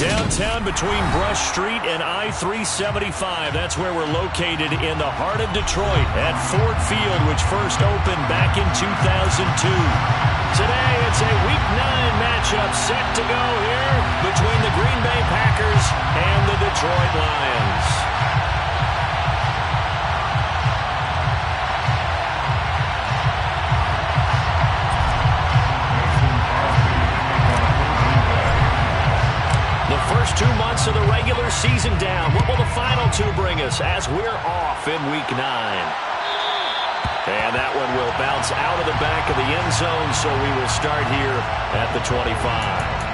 Downtown between Brush Street and I-375. That's where we're located in the heart of Detroit at Ford Field, which first opened back in 2002. Today, it's a Week 9 matchup set to go here between the Green Bay Packers and the Detroit Lions. First 2 months of the regular season down. What will the final two bring us as we're off in Week 9? And that one will bounce out of the back of the end zone, so we will start here at the 25.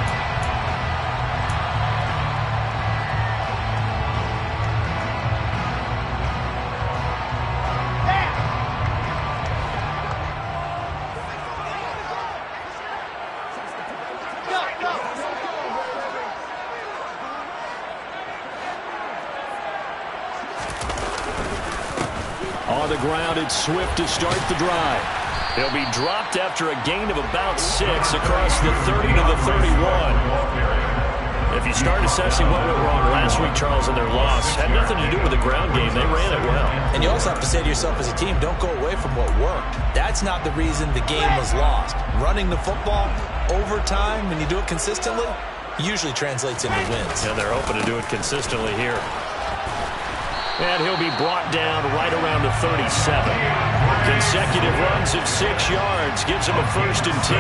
On the ground, it's Swift to start the drive. He'll be dropped after a gain of about 6 across the 30 to the 31. If you start assessing what went wrong last week, Charles, in their loss, had nothing to do with the ground game. They ran it well. And you also have to say to yourself as a team, don't go away from what worked. That's not the reason the game was lost. Running the football over time, when you do it consistently, usually translates into wins. And they're hoping to do it consistently here. And he'll be brought down right around the 37. Consecutive runs of 6 yards gives him a 1st and 10.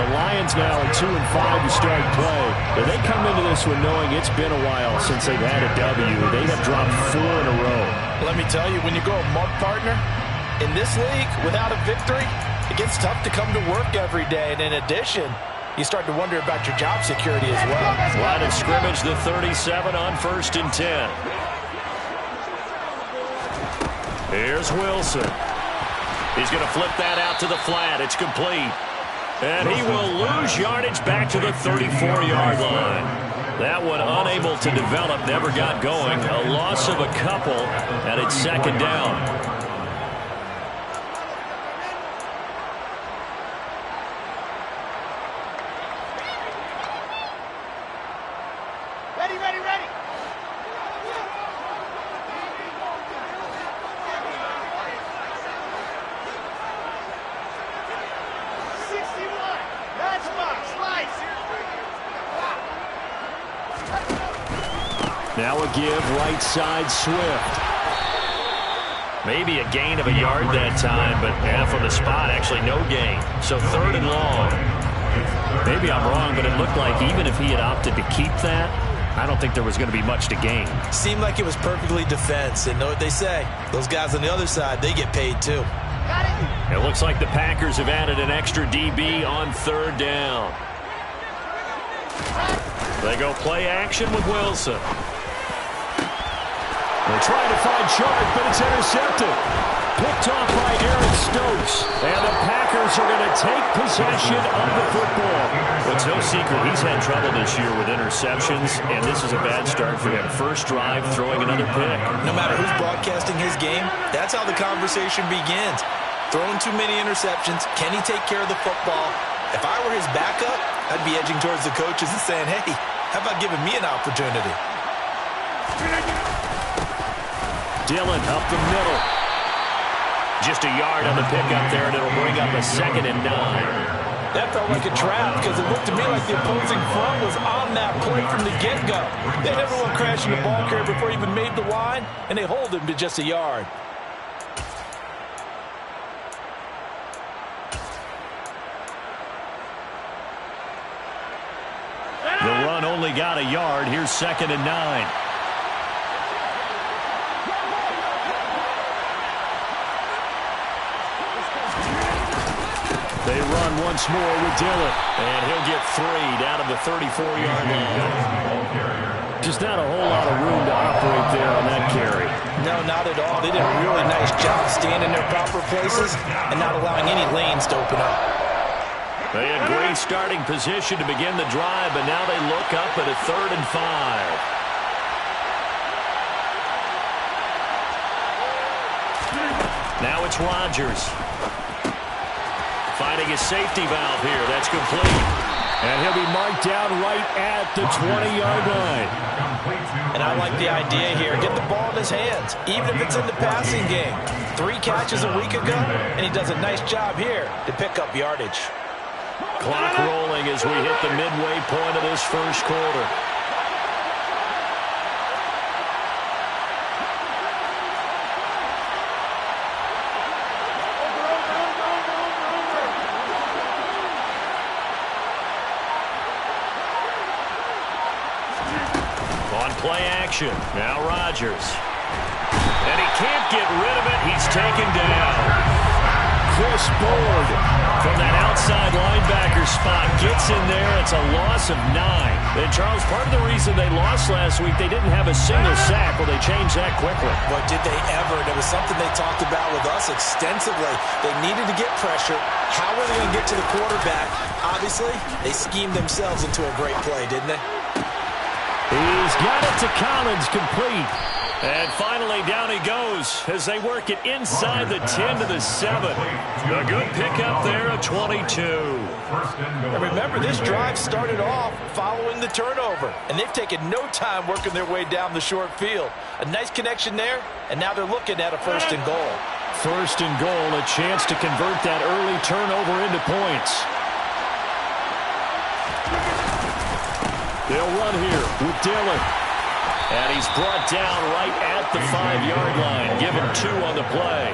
The Lions now are 2-5 to start play. But they come into this one knowing it's been a while since they've had a W. They have dropped 4 in a row. Let me tell you, when you go a mug partner, in this league, without a victory, it gets tough to come to work every day. And in addition, you start to wonder about your job security as well. Line of scrimmage, the 37 on 1st and 10. Here's Wilson. He's going to flip that out to the flat. It's complete. And he will lose yardage back to the 34-yard line. That one unable to develop, never got going. A loss of a couple, and it's 2nd down. Now a give, right side, Swift. Maybe a gain of a yard that time, but from the spot, actually no gain. So 3rd and long. Maybe I'm wrong, but it looked like even if he had opted to keep that, I don't think there was going to be much to gain. Seemed like it was perfectly defense, and know what they say. Those guys on the other side, they get paid too. It looks like the Packers have added an extra DB on 3rd down. They go play action with Wilson. They're trying to find Sharp, but it's intercepted. Picked off by Aaron Stokes. And the Packers are going to take possession of the football. Well, it's no secret he's had trouble this year with interceptions, and this is a bad start for him. First drive, throwing another pick. No matter who's broadcasting his game, that's how the conversation begins. Throwing too many interceptions. Can he take care of the football? If I were his backup, I'd be edging towards the coaches and saying, hey, how about giving me an opportunity? Dillon up the middle. Just a yard on the pickup there, and it'll bring up a 2nd and 9. That felt like a trap because it looked to me like the opposing front was on that play from the get-go. They never went crashing the ball carrier before he even made the line, and they hold him to just a yard. The run only got a yard. Here's 2nd and 9. They run once more with Dillon. And he'll get 3 down to the 34-yard line. Just not a whole lot of room to operate there on that carry. No, not at all. They did a really nice job staying in their proper places and not allowing any lanes to open up. They had great starting position to begin the drive, but now they look up at a 3rd and 5. Now it's Rodgers. Finding his safety valve here. That's complete. And he'll be marked down right at the 20-yard line. And I like the idea here. Get the ball in his hands, even if it's in the passing game. 3 catches a week ago, and he does a nice job here to pick up yardage. Clock rolling as we hit the midway point of this first quarter. Play action. Now Rodgers. And he can't get rid of it. He's taken down. Chris Board from that outside linebacker spot gets in there. It's a loss of 9. And Charles, part of the reason they lost last week, they didn't have a single sack. Well, they changed that quickly. But did they ever? It was something they talked about with us extensively. They needed to get pressure. How were they going to get to the quarterback? Obviously, they schemed themselves into a great play, didn't they? He's got it to Collins, complete. And finally, down he goes as they work it inside the 10 to the 7. A good pickup there, a 22. And remember, this drive started off following the turnover, and they've taken no time working their way down the short field. A nice connection there, and now they're looking at a 1st and goal. 1st and goal, a chance to convert that early turnover into points. They'll run here with Dillon. And he's brought down right at the 5-yard line. Given 2 on the play.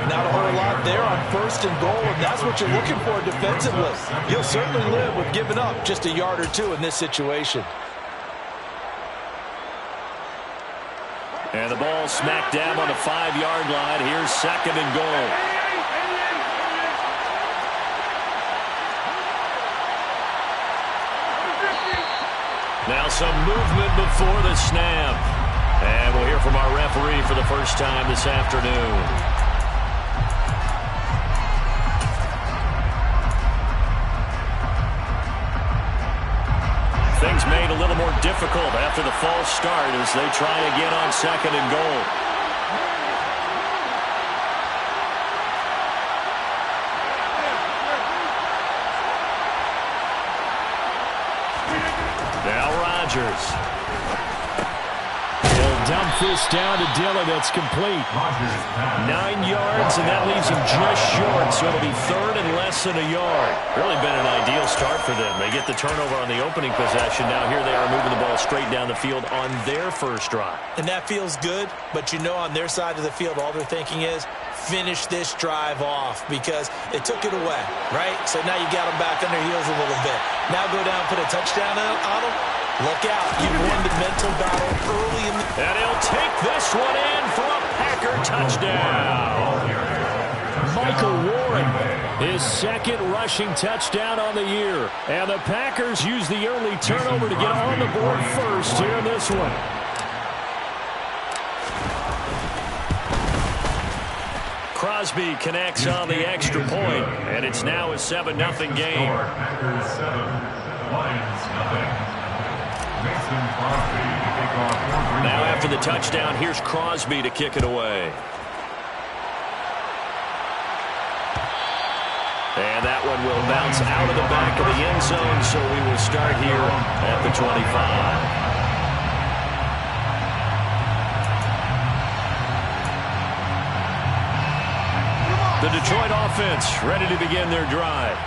Not a whole lot there on 1st and goal, and that's what you're looking for defensively. You'll certainly live with giving up just a yard or 2 in this situation. And the ball smack dab on the 5-yard line. Here's 2nd and goal. Now some movement before the snap. And we'll hear from our referee for the first time this afternoon. Things made a little more difficult after the false start as they try again on 2nd and goal. Rodgers. He'll dump this down to Dillon. That's complete. 9 yards, and that leaves him just short, so it'll be 3rd and less than a yard. Really been an ideal start for them. They get the turnover on the opening possession. Now here they are moving the ball straight down the field on their first drive. And that feels good, but you know on their side of the field, all they're thinking is, finish this drive off because they took it away, right? So now you got them back on their heels a little bit. Now go down, put a touchdown on them. Look out. You've won the mental battle early in the... And he'll take this one in for a Packer touchdown. Michael Warren, his 2nd rushing touchdown on the year. And the Packers use the early turnover to get on the board first here in this one. Crosby connects on the extra point, and it's now a 7-0 game. Packers 7, Lions nothing. Now after the touchdown, here's Crosby to kick it away. And that one will bounce out of the back of the end zone, so we will start here at the 25. The Detroit offense ready to begin their drive.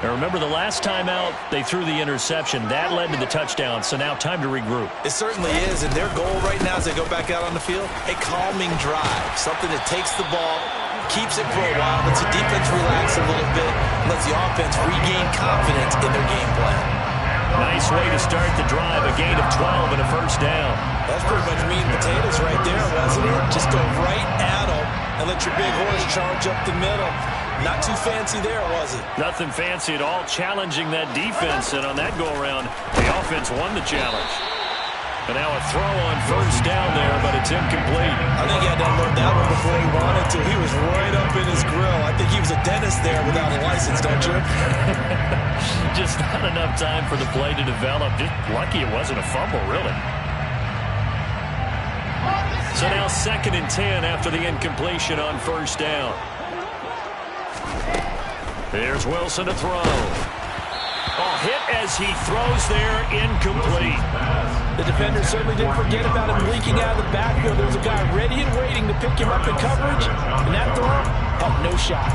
Now remember, the last time out, they threw the interception. That led to the touchdown, so now time to regroup. It certainly is, and their goal right now as they go back out on the field, a calming drive, something that takes the ball, keeps it for a while, lets the defense relax a little bit, lets the offense regain confidence in their game plan. Nice way to start the drive, a gain of 12 and a 1st down. That's pretty much meat and potatoes right there, wasn't it? Just go right at them and let your big horse charge up the middle. Not too fancy there, was it? Nothing fancy at all, challenging that defense, and on that go-around, the offense won the challenge. And now a throw on 1st down there, but it's incomplete. I think he had to unload that one before he wanted to. He was right up in his grill. I think he was a dentist there without a license, don't you? Just not enough time for the play to develop. Just lucky it wasn't a fumble, really. So now 2nd and 10 after the incompletion on 1st down. Here's Wilson to throw. Oh, hit as he throws there, incomplete. The defender certainly didn't forget about him leaking out of the backfield. There was a guy ready and waiting to pick him up in coverage, and that throw helped no shot.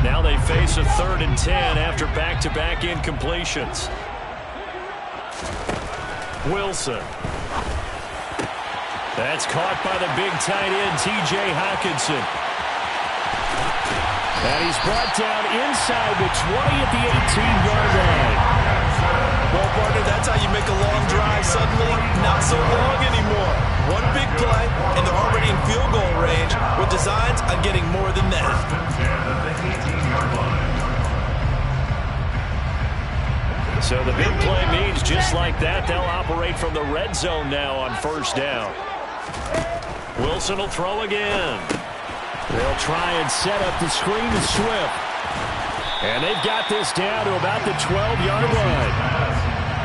Now they face a 3rd and 10 after back-to-back incompletions. Wilson. That's caught by the big tight end, T.J. Hockenson. And he's brought down inside the 20 at the 18-yard line. Well, partner, that's how you make a long drive suddenly not so long anymore. One big play, and they're already in field goal range with designs on getting more than that. So the big play means just like that, they'll operate from the red zone now on 1st down. Wilson will throw again. They'll try and set up the screen to Swift. And they've got this down to about the 12-yard line.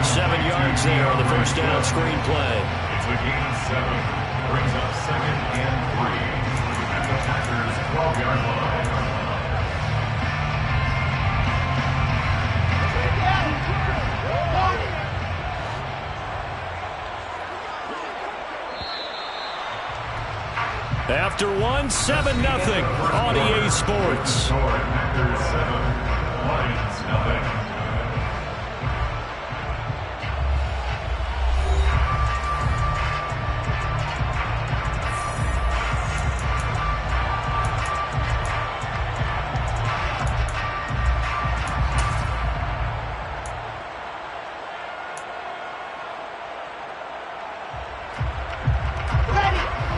7 yards there on the 1st down screen play. It's a gain of 7. Brings up 2nd and 3 at the Packers' 12-yard line. After 1, 7-0 on EA Sports. Packers 7, Lions nothing.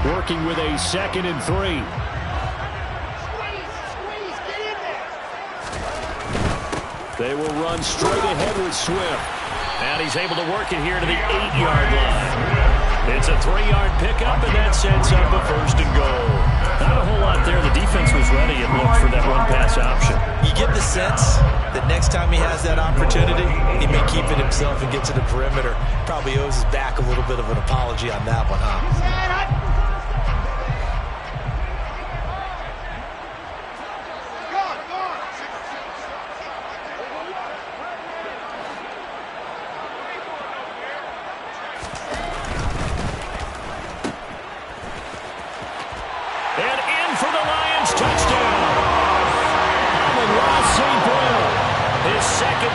Working with a 2nd and 3. They will run straight ahead with Swift. And he's able to work it here to the 8-yard line. It's a 3-yard pickup, and that sets up a 1st and goal. Not a whole lot there. The defense was ready, it looked, for that run-pass option. You get the sense that next time he has that opportunity, he may keep it himself and get to the perimeter. Probably owes his back a little bit of an apology on that one, huh?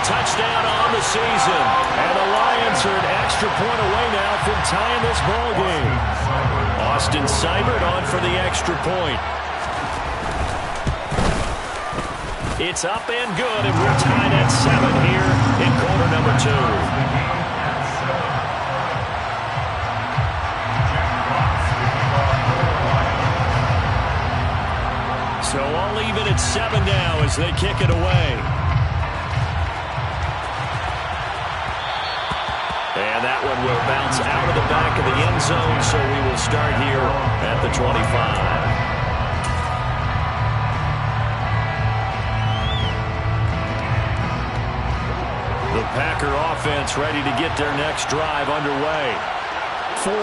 Touchdown on the season. And the Lions are an extra point away now from tying this ball game. Austin Seibert on for the extra point. It's up and good, and we're tied at 7 here in quarter number 2. So all even at 7 now as they kick it away. And that one will bounce out of the back of the end zone, so we will start here at the 25. The Packer offense ready to get their next drive underway. 4-4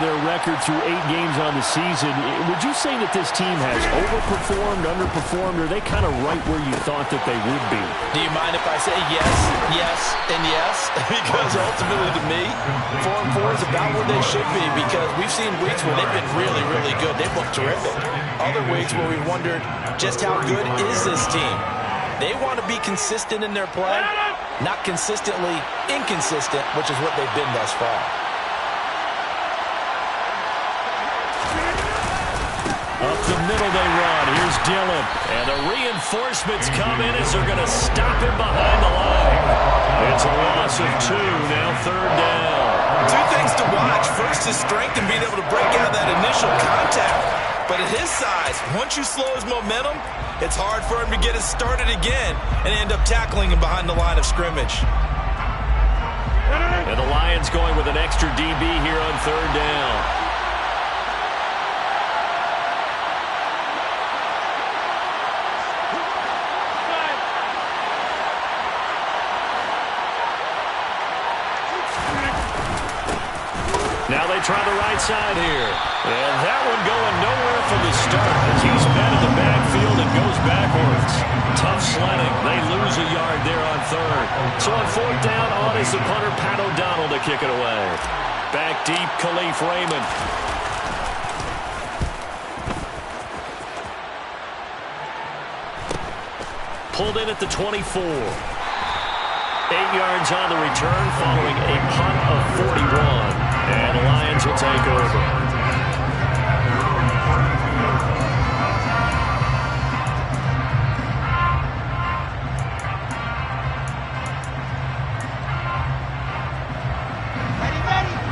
their record through 8 games on the season. Would you say that this team has overperformed, underperformed, or are they kind of right where you thought that they would be? Do you mind if I say yes, yes, and yes? Because ultimately to me, 4-4 is about where they should be, because we've seen weeks where they've been really, really good. They've looked terrific. Other weeks where we wondered just how good is this team. They want to be consistent in their play, not consistently inconsistent, which is what they've been thus far. Up the middle they run. Here's Dillon. And the reinforcements come in as they're going to stop him behind the line. It's a loss of 2. Now 3rd down. 2 things to watch. First, his strength and being able to break out of that initial contact. But at his size, once you slow his momentum, it's hard for him to get it started again and end up tackling him behind the line of scrimmage. And the Lions going with an extra DB here on 3rd down. Now they try the right side here. And that one going nowhere from the start as he's met in the backfield and goes backwards. Tough sledding. They lose a yard there on third. So on fourth down, on is the punter, Pat O'Donnell, to kick it away. Back deep, Khalif Raymond. Pulled in at the 24. 8 yards on the return following a punt of 41. And the Lions will take over.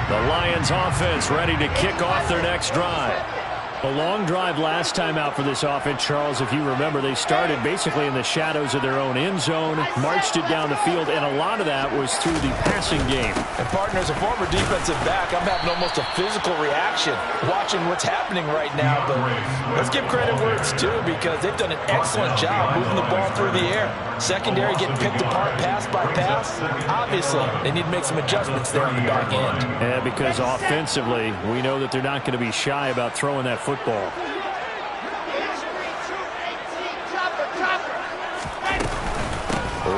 The Lions offense ready to kick off their next drive. A long drive last time out for this offense, Charles. If you remember, they started basically in the shadows of their own end zone, marched it down the field, and a lot of that was through the passing game. And, partner, as a former defensive back, I'm having almost a physical reaction watching what's happening right now. But let's give credit where it's due because they've done an excellent job moving the ball through the air. Secondary getting picked apart pass by pass. Obviously, they need to make some adjustments there on the back end. Yeah, because offensively, we know that they're not going to be shy about throwing that football.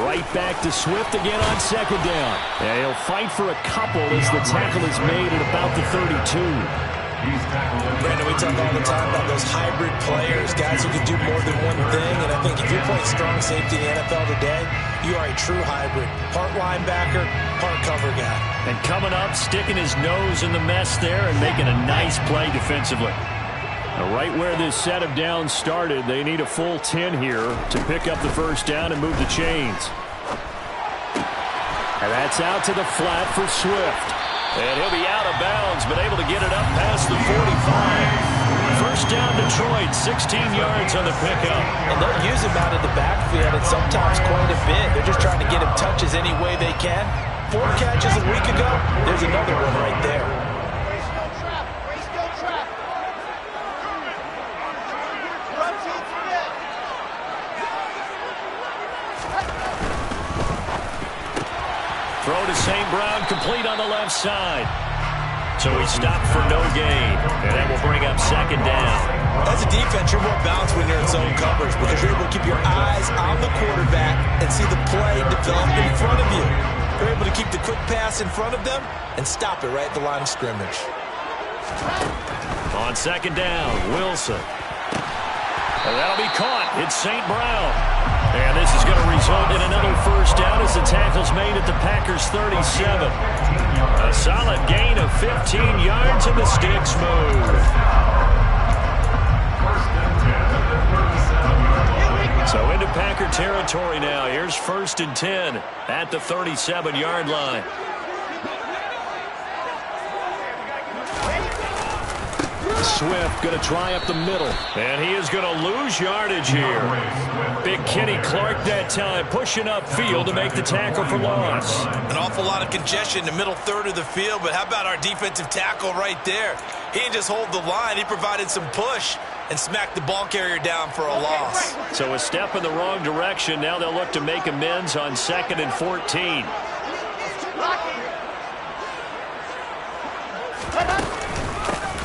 Right back to Swift again on second down. Yeah, he'll fight for a couple as the tackle is made at about the 32. Brandon, we talk all the time about those hybrid players, guys who can do more than one thing, and I think if you're playing strong safety in the NFL today, you are a true hybrid. Part linebacker, part cover guy. And coming up, sticking his nose in the mess there and making a nice play defensively. Now, right where this set of downs started, they need a full 10 here to pick up the first down and move the chains. And that's out to the flat for Swift. And he'll be out of bounds, but able to get it up past the 45. First down Detroit, 16 yards on the pickup. And they'll use him out of the backfield and sometimes quite a bit. They're just trying to get him touches any way they can. 4 catches a week ago, there's another one right there. Throw to St. Brown, complete on the left side. So he stopped for no gain, and that will bring up second down. As a defense, you're more balanced when you're in zone coverage because you're able to keep your eyes on the quarterback and see the play develop in front of you. You're able to keep the quick pass in front of them and stop it right at the line of scrimmage. On second down, Wilson. And that'll be caught. It's St. Brown. And this is going to result in another first down as the tackle's made at the Packers' 37. A solid gain of 15 yards and the sticks move. So into Packer territory now. Here's 1st and 10 at the 37-yard line. Swift going to try up the middle. And he is going to lose yardage here. Big Kenny Clark that time pushing upfield to make the tackle for loss. An awful lot of congestion in the middle third of the field, but how about our defensive tackle right there? He didn't just hold the line. He provided some push and smacked the ball carrier down for a loss. So a step in the wrong direction. Now they'll look to make amends on 2nd and 14.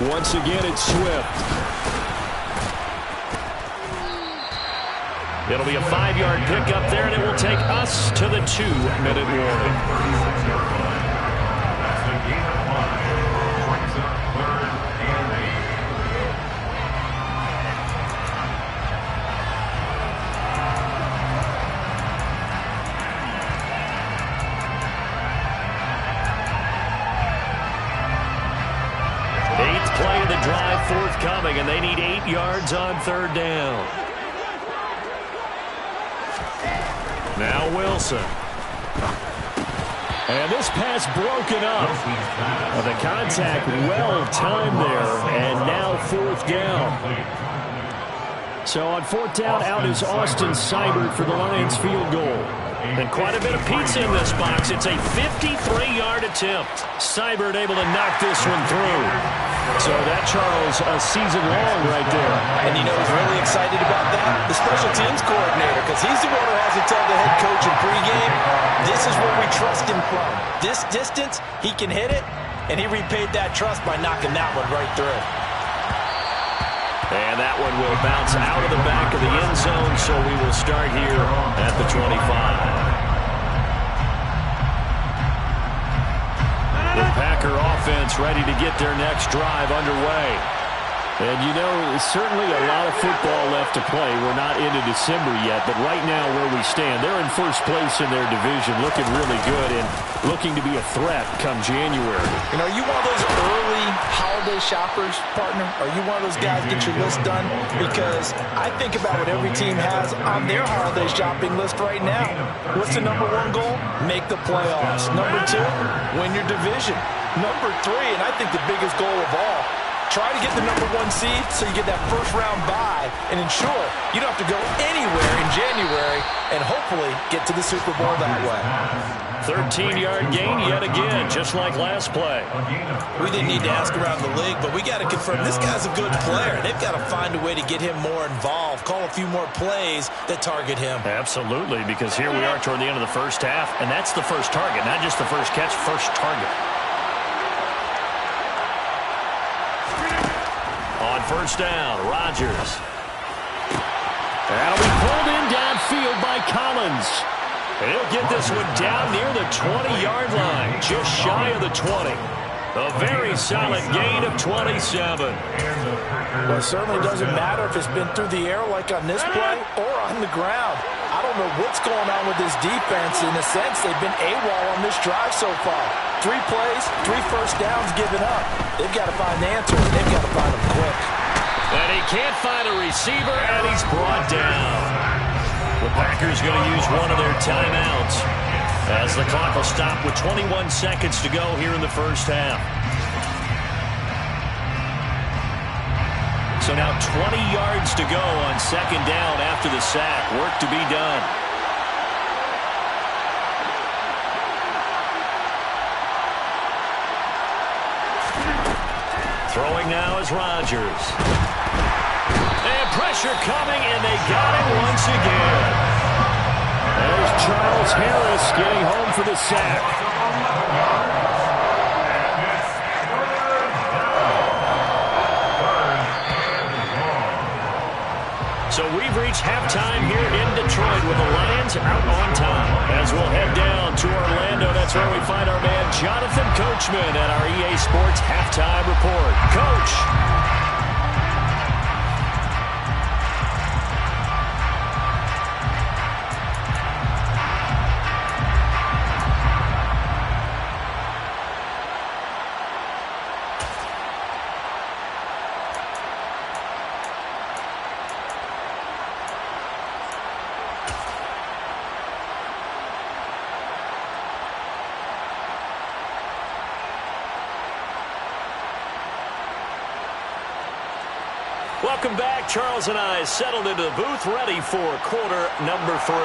Once again, it's Swift. It'll be a 5-yard pickup there, and it will take us to the 2-minute warning. Play of the drive forthcoming, and they need 8 yards on third down. Now Wilson. And this pass broken up. The contact well timed there, and now 4th down. So on 4th down, out is Austin Seibert for the Lions field goal. And quite a bit of pizza in this box. It's a 53-yard attempt. Seibert able to knock this one through. So that, Charles, a season long right there. And you know who's really excited about that? The special teams coordinator, because he's the one who has to tell the head coach in pregame, this is where we trust him from. This distance, he can hit it, and he repaid that trust by knocking that one right through. And that one will bounce out of the back of the end zone, so we will start here at the 25. The Packer offense ready to get their next drive underway. And, you know, certainly a lot of football left to play. We're not into December yet, but right now where we stand, they're in first place in their division, looking really good and looking to be a threat come January. You know, are you one of those early holiday shoppers, partner? Are you one of those guys get your list done? Because I think about what every team has on their holiday shopping list right now. What's the number one goal? Make the playoffs. Number two, win your division. Number three, and I think the biggest goal of all, try to get the number one seed so you get that first round bye and ensure you don't have to go anywhere in January and hopefully get to the Super Bowl that way. 13-yard gain yet again, just like last play. We didn't need to ask around the league, but we got to confirm this guy's a good player. They've got to find a way to get him more involved, call a few more plays that target him. Absolutely, because here we are toward the end of the first half, and that's the first target, not just the first catch, first target. On first down, Rodgers. That'll be pulled in downfield by Collins. He'll get this one down near the 20-yard line, just shy of the 20. A very solid gain of 27. Well, it certainly doesn't matter if it's been through the air like on this play or on the ground. I don't know what's going on with this defense. In a sense, they've been AWOL on this drive so far. 3 plays, 3 first downs given up. They've got to find the answers, and they've got to find them quick. And he can't find a receiver, and he's brought down. The Packers going to use one of their timeouts as the clock will stop with 21 seconds to go here in the first half. So now 20 yards to go on second down after the sack. Work to be done. Throwing now is Rodgers. And pressure coming, and they got him once again. There's Charles Harris getting home for the sack. So we've reached halftime here in Detroit with the Lions out on top. As we'll head down to Orlando, that's where we find our man Jonathan Coachman at our EA Sports Halftime Report. Coach. Welcome back. Charles and I settled into the booth, ready for quarter number 3.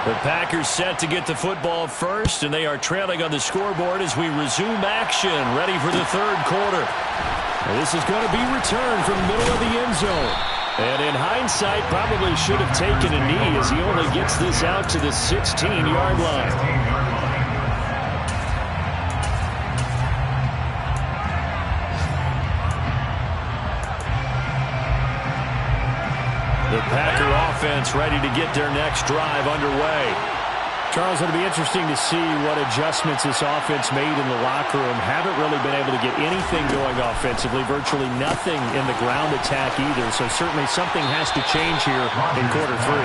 The Packers set to get the football first, and they are trailing on the scoreboard as we resume action, ready for the third quarter. This is going to be returned from the middle of the end zone. And in hindsight, probably should have taken a knee as he only gets this out to the 16-yard line. The Packer offense ready to get their next drive underway. Charles, it'll be interesting to see what adjustments this offense made in the locker room. Haven't really been able to get anything going offensively, virtually nothing in the ground attack either. So certainly something has to change here in quarter 3.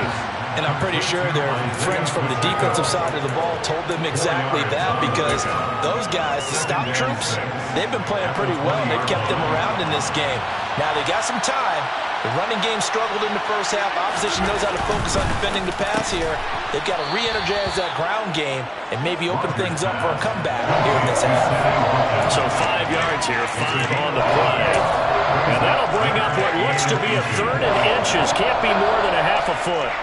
And I'm pretty sure their friends from the defensive side of the ball told them exactly that, because those guys, the stop troops, they've been playing pretty well. They've kept them around in this game. Now they got some time. The running game struggled in the first half. Opposition knows how to focus on defending the pass here. They've got to re-energize that ground game and maybe open things up for a comeback here in this half. So 5 yards here, 5 on the play. And that'll bring up what looks to be a third and inches. Can't be more than a half a foot.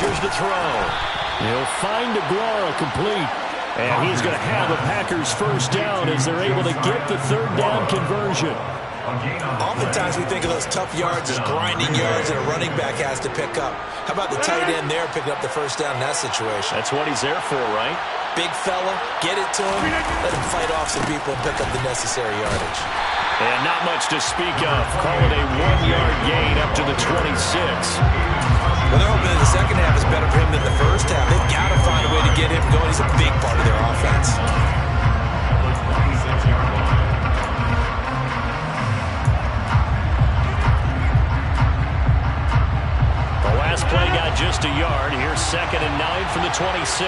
Rodgers to throw. He'll find Aguara complete. And he's going to have a Packers first down as they're able to get the third down conversion. Oftentimes we think of those tough yards as grinding yards that a running back has to pick up. How about the tight end there picking up the first down in that situation? That's what he's there for, right? Big fella, get it to him, let him fight off some people and pick up the necessary yardage. And not much to speak of. Call it a 1-yard gain up to the 26. Well, they're hoping that the second half is better for him than the first half. They've got to find a way to get him going. He's a big part of their offense. The last play got just a yard. Here's 2nd and 9 from the 26.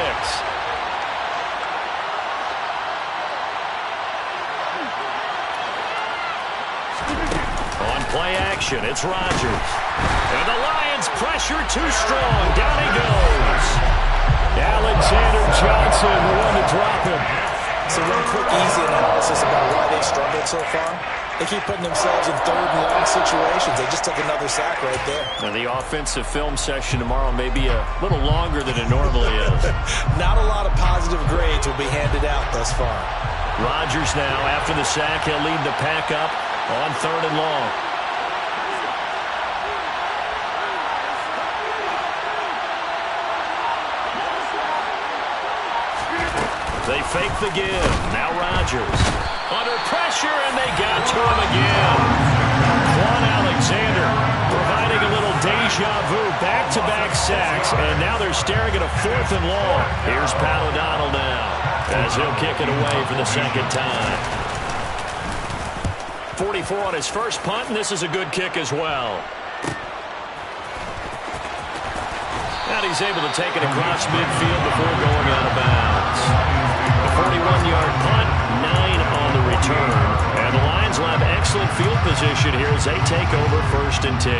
On play action, it's Rodgers. And the Lions pressure too strong. Down he goes. Alexander Johnson, the one to drop him. So one quick, easy analysis about why they've struggled so far. They keep putting themselves in third and long situations. They just took another sack right there. Now the offensive film session tomorrow may be a little longer than it normally is. Not a lot of positive grades will be handed out thus far. Rodgers now, after the sack, he'll lead the pack up on 3rd and long. They fake the give. Now Rodgers. Under pressure, and they got to him again. Quan Alexander providing a little deja vu. Back-to-back sacks, and now they're staring at a 4th and long. Here's Pat O'Donnell now, as he'll kick it away for the second time. 44 on his first punt, and this is a good kick as well. And he's able to take it across midfield before going out of bounds. A 41-yard punt, 9 on the return. And the Lions will have excellent field position here as they take over 1st and 10.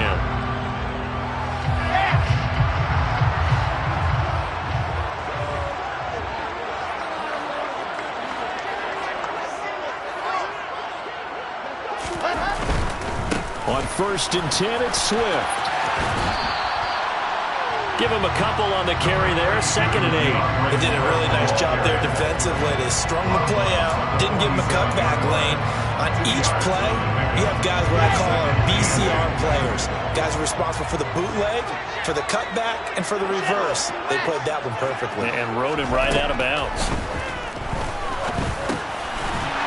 On 1st and 10, it's Swift. Give him a couple on the carry there. 2nd and 8. They did a really nice job there defensively. They strung the play out, didn't give him a cutback lane. On each play, you have guys what I call our BCR players. Guys are responsible for the bootleg, for the cutback, and for the reverse. They played that one perfectly. And rode him right out of bounds.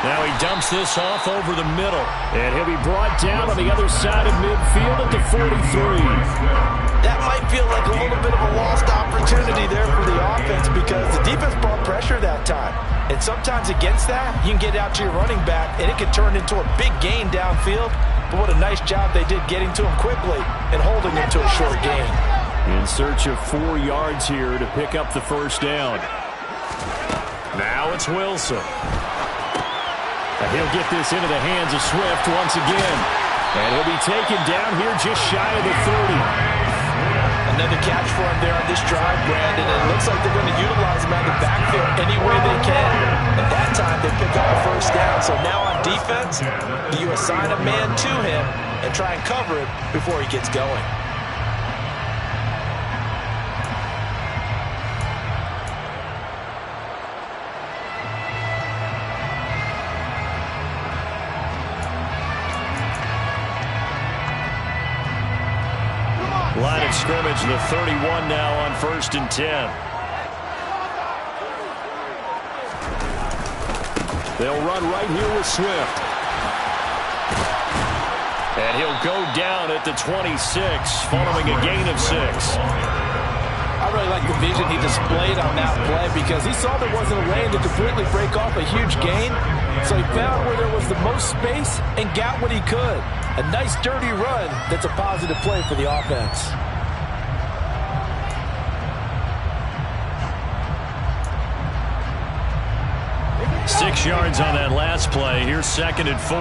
Now he dumps this off over the middle. And he'll be brought down on the other side of midfield at the 43. That might feel like a little bit of a lost opportunity there for the offense because the defense brought pressure that time. And sometimes against that, you can get out to your running back, and it can turn into a big gain downfield. But what a nice job they did getting to him quickly and holding him to a short gain. In search of 4 yards here to pick up the first down. Now it's Wilson. And he'll get this into the hands of Swift once again. And he'll be taken down here just shy of the 30. Another catch for him there on this drive, Brandon, and it looks like they're going to utilize him out of the backfield any way they can. At that time, they pick up a first down. So now on defense, you assign a man to him and try and cover him before he gets going. Line of scrimmage, the 31 now on 1st and 10. They'll run right here with Swift. And he'll go down at the 26, following a gain of 6. I really like the vision he displayed on that play because he saw there wasn't a lane to completely break off a huge gain. So he found where there was the most space and got what he could. A nice dirty run that's a positive play for the offense. Six yards on that last play. Here's 2nd and 4.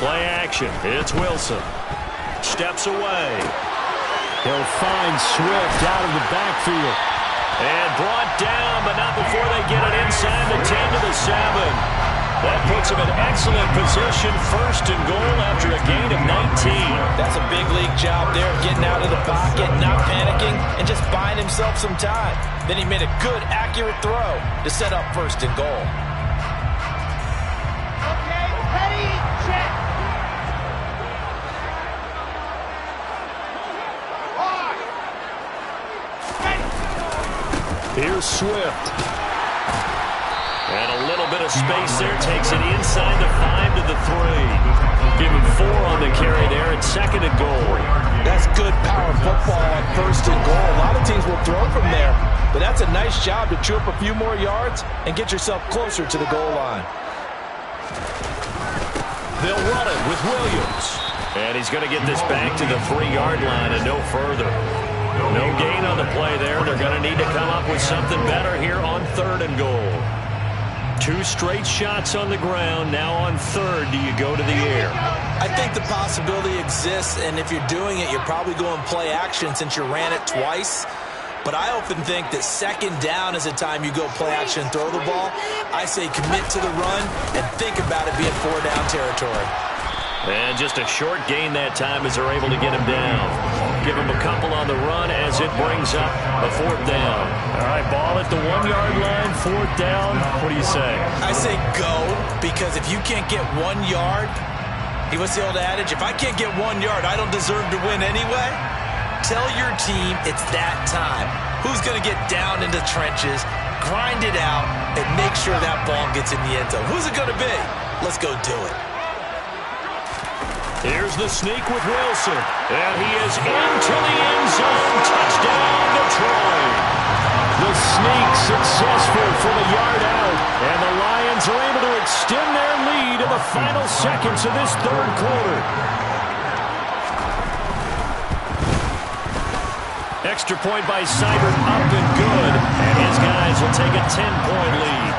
Play action. It's Wilson. Steps away. He'll find Swift out of the backfield. And brought down, but not before they get it inside the 10 to the 7. That puts him in excellent position, first and goal after a gain of 19. That's a big league job there, getting out of the pocket, not panicking, and just buying himself some time. Then he made a good, accurate throw to set up first and goal. Okay, ready, check. Here's Swift. And a little bit of space there, takes it inside the 5 to the 3. Give him 4 on the carry there at second and goal. That's good power football on first and goal. A lot of teams will throw from there, but that's a nice job to chew up a few more yards and get yourself closer to the goal line. They'll run it with Williams. And he's going to get this back to the 3-yard line and no further. No gain on the play there. They're going to need to come up with something better here on third and goal. 2 straight shots on the ground. Now on third, do you go to the air? I think the possibility exists, and if you're doing it, you're probably going play action since you ran it twice. But I often think that second down is a time you go play action and throw the ball. I say commit to the run and think about it being 4-down territory. And just a short gain that time as they're able to get him down. Give him a couple on the run as it brings up a 4th down. All right, ball at the 1-yard line, 4th down. What do you say? I say go, because if you can't get 1 yard, what's the old adage? If I can't get 1 yard, I don't deserve to win anyway. Tell your team it's that time. Who's going to get down into trenches, grind it out, and make sure that ball gets in the end zone? Who's it going to be? Let's go do it. Here's the sneak with Wilson. And he is into the end zone. Touchdown, Detroit. The sneak successful from a yard out. And the Lions are able to extend their lead in the final seconds of this third quarter. Extra point by Seibert, up and good. And his guys will take a 10-point lead.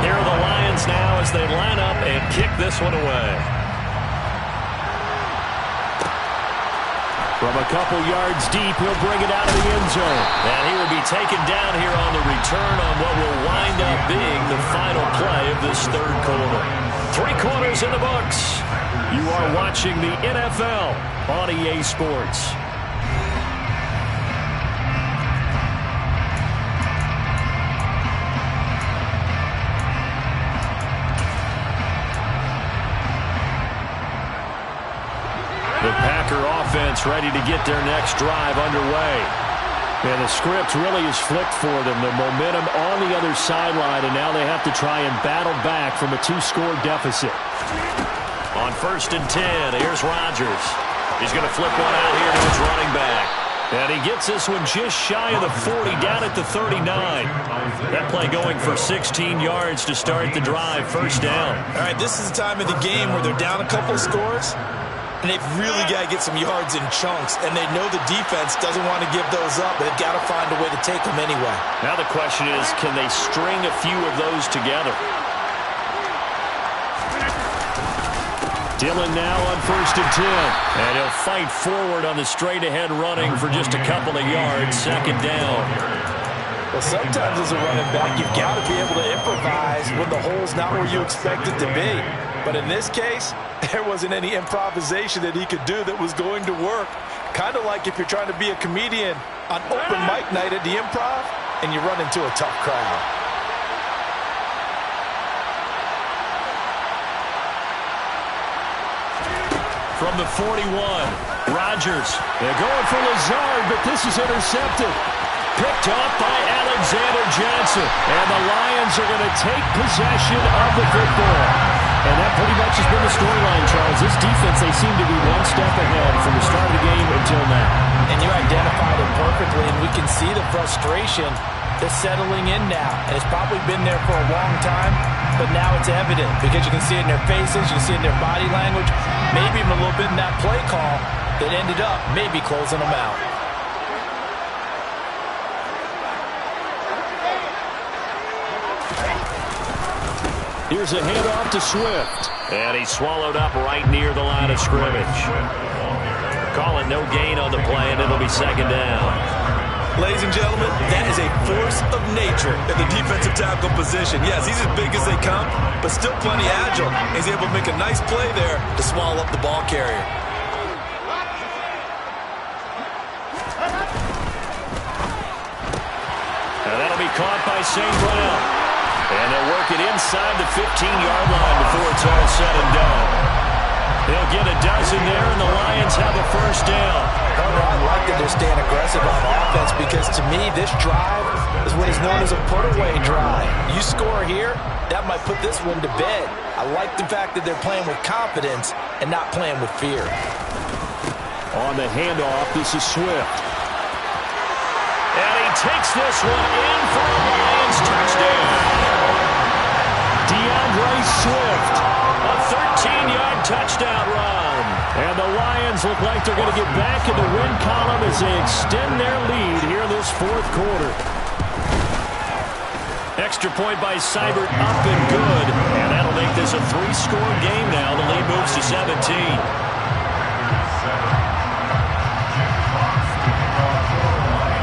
Here are the Lions now as they line up and kick this one away. From a couple yards deep, he'll bring it out of the end zone. And he will be taken down here on the return on what will wind up being the final play of this third quarter. 3 quarters in the books. You are watching the NFL on EA Sports. The Packer offense ready to get their next drive underway. And the script really is flipped for them. The momentum on the other sideline, and now they have to try and battle back from a 2-score deficit. On 1st and 10, here's Rodgers. He's going to flip one out here to his running back. And he gets this one just shy of the 40, down at the 39. That play going for 16 yards to start the drive, 1st down. All right, this is the time of the game where they're down a couple of scores, and they've really got to get some yards in chunks, and they know the defense doesn't want to give those up, but they've got to find a way to take them anyway. Now the question is, can they string a few of those together? Dillon now on 1st and 10. And he'll fight forward on the straight-ahead running for just a couple of yards, 2nd down. Well, sometimes as a running back, you've got to be able to improvise when the hole's not where you expect it to be. But in this case, there wasn't any improvisation that he could do that was going to work. Kind of like if you're trying to be a comedian on open mic night at the Improv and you run into a tough crowd. From the 41, Rodgers. They're going for Lazard, but this is intercepted. Picked up by Alexander Johnson. And the Lions are going to take possession of the football. And that pretty much has been the storyline, Charles. This defense, they seem to be one step ahead from the start of the game until now. And you identified it perfectly, and we can see the frustration that's settling in now. And it's probably been there for a long time, but now it's evident because you can see it in their faces, you can see it in their body language, maybe even a little bit in that play call that ended up maybe closing them out. Here's a handoff to Swift. And he's swallowed up right near the line of scrimmage. calling no gain on the play, and it'll be second down. Ladies and gentlemen, that is a force of nature in the defensive tackle position. Yes, he's as big as they come, but still plenty agile. He's able to make a nice play there to swallow up the ball carrier. And that'll be caught by St. Brown. And they'll work it inside the 15-yard line before it's all said and done. They'll get a dozen there, and the Lions have a first down. I like that they're staying aggressive on offense because, to me, this drive is what is known as a put-away drive. You score here, that might put this one to bed. I like the fact that they're playing with confidence and not playing with fear. On the handoff, this is Swift. And he takes this one in for a Lions touchdown. DeAndre Swift, a 13-yard touchdown run. And the Lions look like they're going to get back in the win column as they extend their lead here in this fourth quarter. Extra point by Seibert, up and good. And that'll make this a 3-score game now. The lead moves to 17.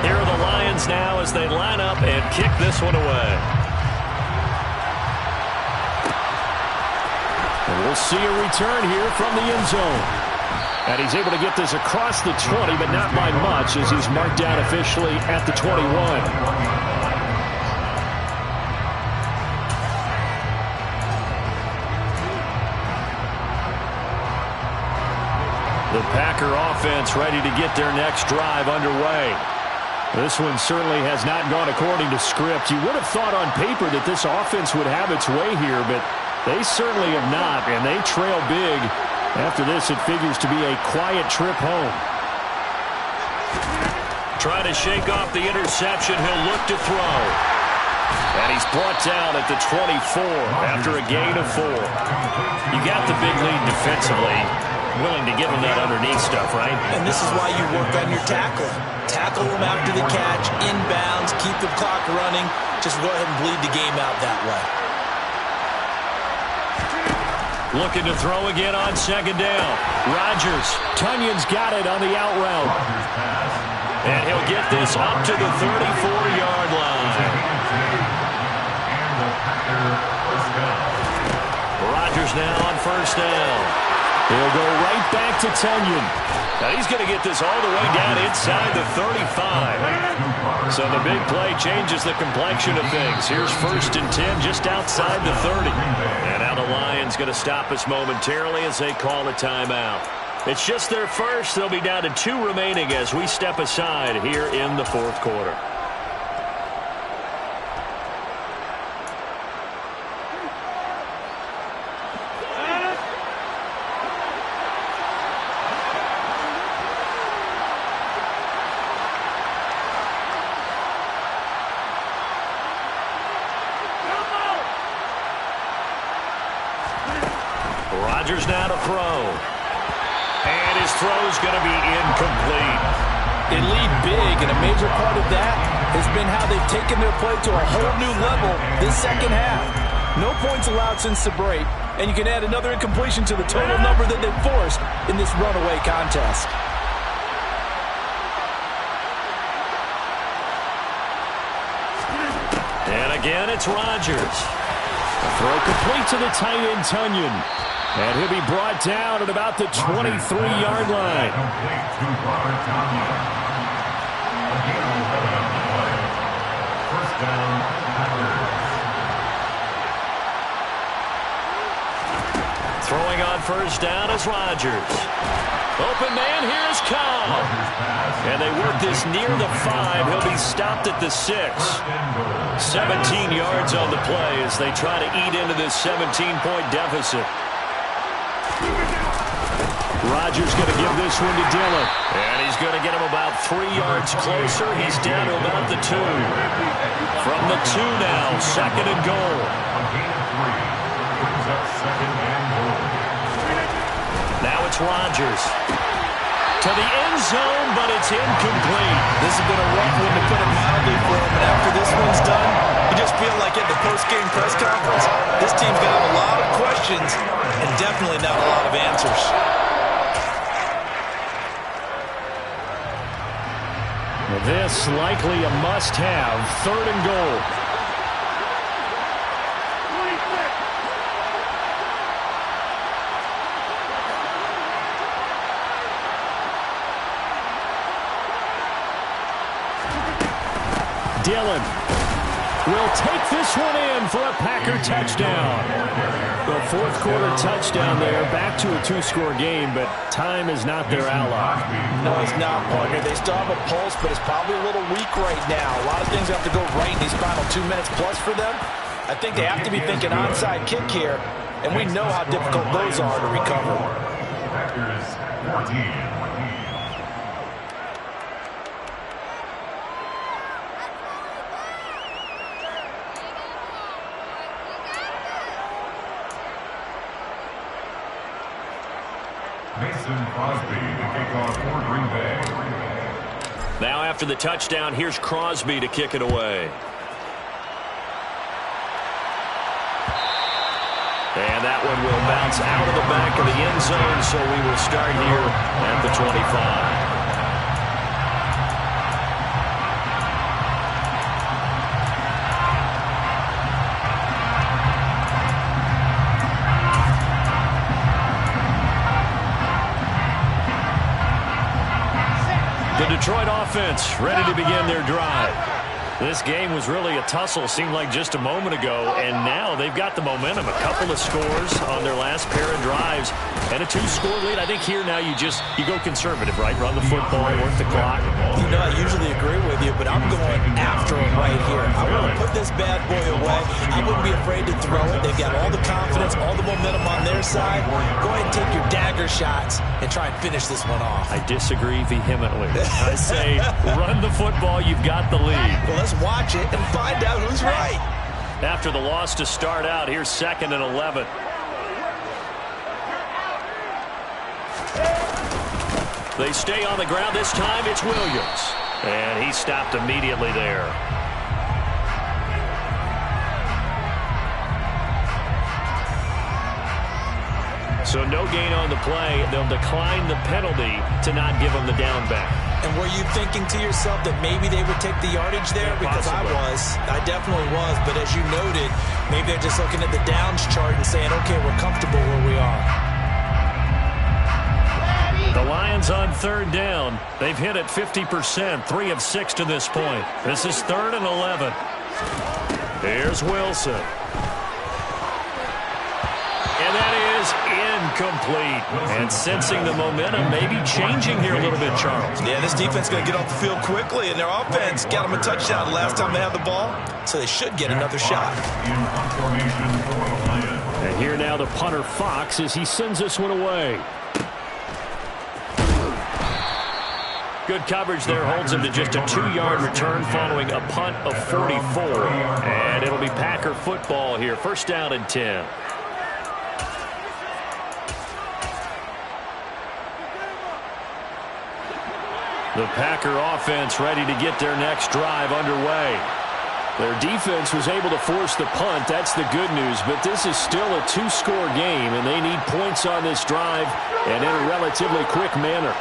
Here are the Lions now as they line up and kick this one away. And we'll see a return here from the end zone. And he's able to get this across the 20, but not by much as he's marked down officially at the 21. The Packer offense ready to get their next drive underway. This one certainly has not gone according to script. You would have thought on paper that this offense would have its way here, but they certainly have not, and they trail big. After this, it figures to be a quiet trip home. Trying to shake off the interception. He'll look to throw. And he's brought down at the 24 after a gain of 4. You got the big lead defensively. Willing to give him that underneath stuff, right? And this is why you work on your tackle. Tackle him after the catch, inbounds, keep the clock running. Just go ahead and bleed the game out that way. Looking to throw again on second down. Rodgers. Tunyon's got it on the out route. And he'll get this up to the 34-yard line. Rodgers now on first down. He'll go right back to Tunyon. Now he's going to get this all the way down inside the 35. So the big play changes the complexion of things. Here's first and 10 just outside the 30. And now the Lions going to stop us momentarily as they call a timeout. It's just their first. They'll be down to 2 remaining as we step aside here in the fourth quarter. Rodgers now to throw. And his throw's going to be incomplete. They lead big, and a major part of that has been how they've taken their play to a whole new level this second half. No points allowed since the break, and you can add another incompletion to the total number that they've forced in this runaway contest. And again, it's Rodgers. A throw complete to the tight end, Tunyon. And he'll be brought down at about the 23-yard line. Throwing on first down is Rodgers. Open man, here's Cobb. And they work this near the 5. He'll be stopped at the 6. 17 yards on the play as they try to eat into this 17-point deficit. Rodgers going to give this one to Dillon. And he's going to get him about 3 yards closer. He's down to about the 2. From the 2 now, second and goal. Now it's Rodgers. To the end zone, but it's incomplete. This has been a rough one to put it mildly for him, and after this one's done, you just feel like at the post-game press conference, this team's going to have a lot of questions and definitely not a lot of answers. This likely a must-have. 3rd and goal. Dillon will take this one in for a Packer touchdown. The 4th quarter touchdown there. Back to a 2-score game, but time is not their ally. No, it's not, partner. They still have a pulse, but it's probably a little weak right now. A lot of things have to go right in these final 2 minutes plus for them. I think they have to be thinking onside kick here, and we know how difficult those are to recover. Packers 14. Crosby to kick off for Green Bay. Now after the touchdown, here's Crosby to kick it away. And that one will bounce out of the back of the end zone, so we will start here at the 25. The Detroit offense ready to begin their drive. This game was really a tussle, seemed like just a moment ago, and now they've got the momentum. A couple of scores on their last pair of drives and a 2-score lead. I think here now you go conservative, right? Run the football, work the clock. You know, I usually agree with you, but I'm going after him right here. I want to put this bad boy away. I wouldn't be afraid to throw it. They've got all the confidence, all the momentum on their side. Go ahead and take your dagger shots and try and finish this one off. I disagree vehemently. I say run the football. You've got the lead. Well, let's watch it and find out who's right. After the loss to start out, here's 2nd and 11. They stay on the ground. This time it's Williams. And he stopped immediately there. So no gain on the play. They'll decline the penalty to not give them the down back. And were you thinking to yourself that maybe they would take the yardage there? Because I definitely was. But as you noted, maybe they're just looking at the downs chart and saying, okay, we're comfortable where we are. The Lions on 3rd down. They've hit it 50%, 3 of 6 to this point. This is 3rd and 11. Here's Wilson. And that is incomplete. And sensing the momentum, maybe changing here a little bit, Charles. Yeah, this defense is going to get off the field quickly, and their offense got them a touchdown the last time they had the ball, so they should get another shot. And here now the punter Fox as he sends this one away. Good coverage there holds him to just a 2-yard return following a punt of 44. And it'll be Packer football here. 1st down and 10. The Packer offense ready to get their next drive underway. Their defense was able to force the punt. That's the good news. But this is still a 2-score game, and they need points on this drive and in a relatively quick manner.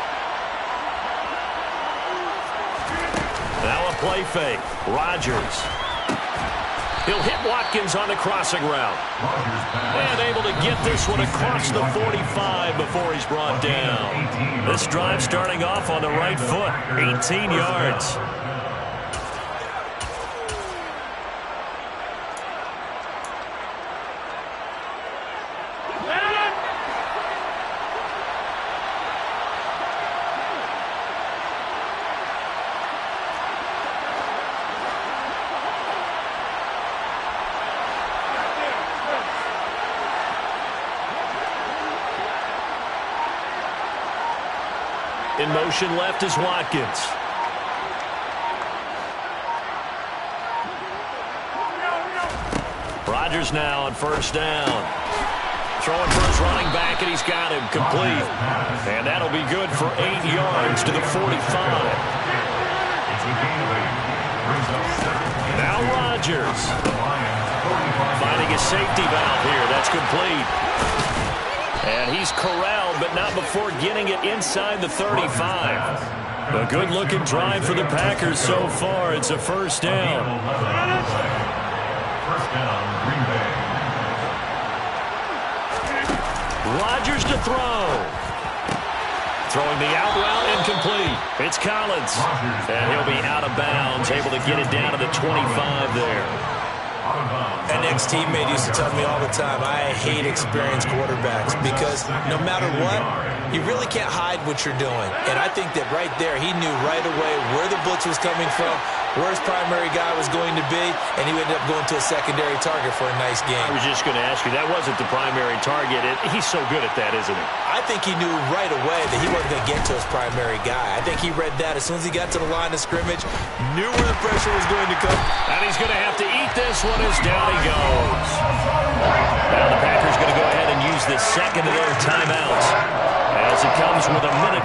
Now a play fake. Rodgers. He'll hit Watkins on the crossing route. And able to get this one across the 45 before he's brought down. This drive starting off on the right foot. 18 yards. In motion left is Watkins. Rodgers now on 1st down. Throwing for his running back, and he's got him complete. And that'll be good for 8 yards to the 45. Now Rodgers. Finding a safety valve here. That's complete. And he's corralled, but not before getting it inside the 35. A good-looking drive for the Packers so far. It's a first down. First down, Green Bay. Rodgers to throw. Throwing the out route incomplete. It's Collins. And he'll be out of bounds, able to get it down to the 25 there. An ex-teammate used to tell me all the time, I hate experienced quarterbacks because no matter what, you really can't hide what you're doing. And I think that right there, he knew right away where the blitz was coming from, where his primary guy was going to be, and he ended up going to a secondary target for a nice game. I was just going to ask you, that wasn't the primary target. He's so good at that, isn't he? I think he knew right away that he wasn't going to get to his primary guy. I think he read that as soon as he got to the line of scrimmage, knew where the pressure was going to come. And he's going to have to eat this one as down he goes. Now the Packers going to go ahead and use the second of their timeouts as it comes with 1:04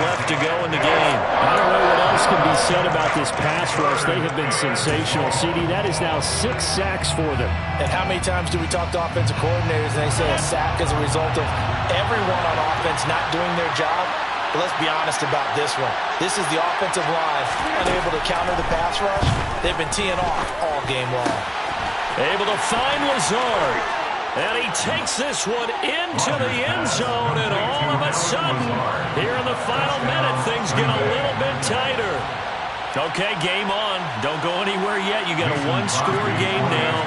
left to go in the game. I don't know what else can be said about this pass rush. They have been sensational. CD, that is now 6 sacks for them. And how many times do we talk to offensive coordinators and they say a sack as a result of everyone on offense not doing their job? But let's be honest about this one. This is the offensive line unable to counter the pass rush. They've been teeing off all game long. Able to find Lazard. And he takes this one into the end zone, and all of a sudden, here in the final minute, things get a little bit tighter. Okay, game on. Don't go anywhere yet. You got a one-score game now.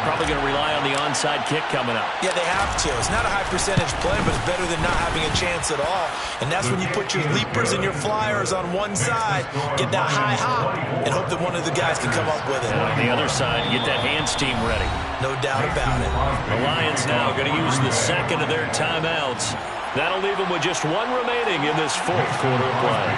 Probably going to rely on the onside kick coming up. Yeah, they have to. It's not a high-percentage play, but it's better than not having a chance at all. And that's when you put your leapers and your flyers on one side, get that high hop, and hope that one of the guys can come up with it. And on the other side, get that hands team ready. No doubt about it. The Lions now going to use the second of their timeouts. That'll leave them with just one remaining in this fourth quarter of play.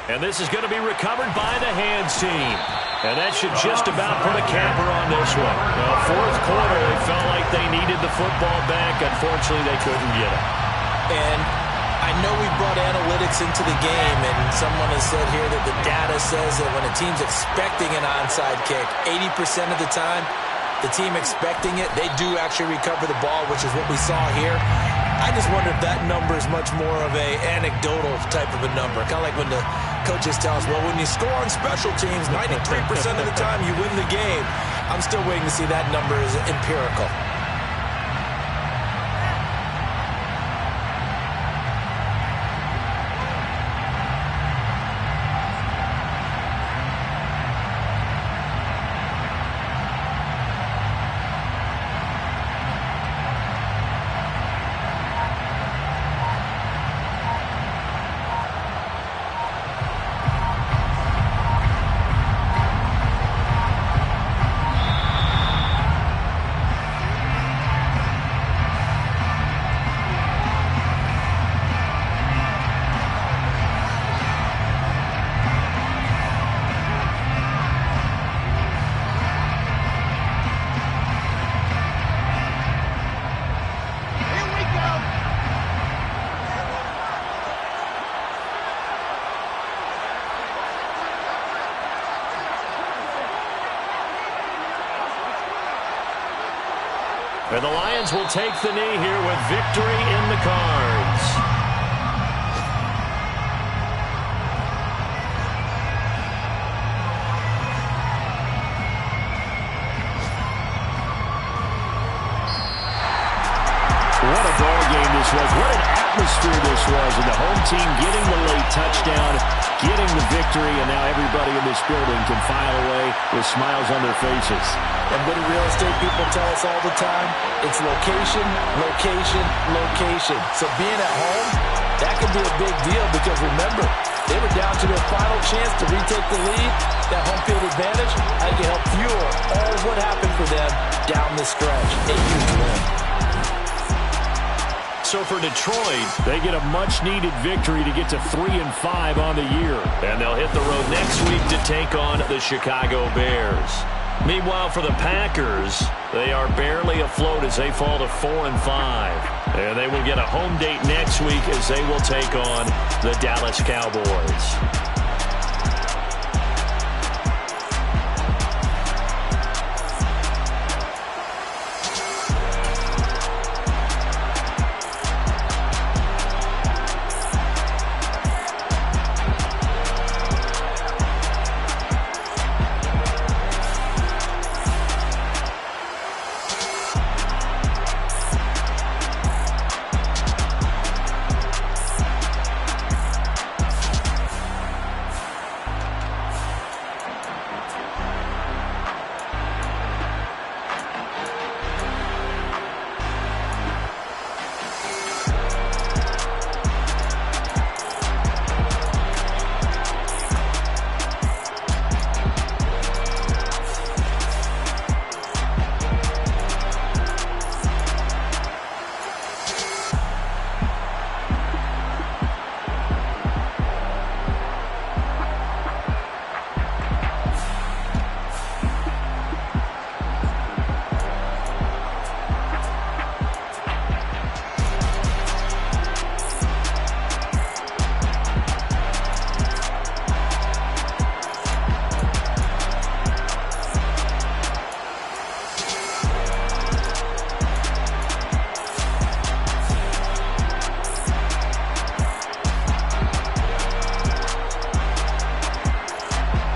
And this is going to be recovered by the hands team. And that should just about put a capper on this one. Well, fourth quarter, they felt like they needed the football back. Unfortunately, they couldn't get it. And I know we brought analytics into the game, and someone has said here that the data says that when a team's expecting an onside kick, 80% of the time, the team expecting it, they do actually recover the ball, which is what we saw here. I just wonder if that number is much more of a anecdotal type of a number. Kind of like when the coaches tell us, well, when you score on special teams, 93% of the time you win the game. I'm still waiting to see that number is empirical. And the Lions will take the knee here with victory in the cards. What a ball game this was. What an atmosphere this was. And the home team getting the late touchdown, getting the victory, and now everybody in this building can file away with smiles on their faces. And what do real estate people tell us all the time? It's location, location, location. So being at home, that can be a big deal because remember, they were down to their final chance to retake the lead. That home field advantage, I can help fuel all of what happened for them down the stretch. A huge win. So for Detroit, they get a much-needed victory to get to 3-5 on the year. And they'll hit the road next week to take on the Chicago Bears. Meanwhile, for the Packers, they are barely afloat as they fall to 4-5. And they will get a home date next week as they will take on the Dallas Cowboys.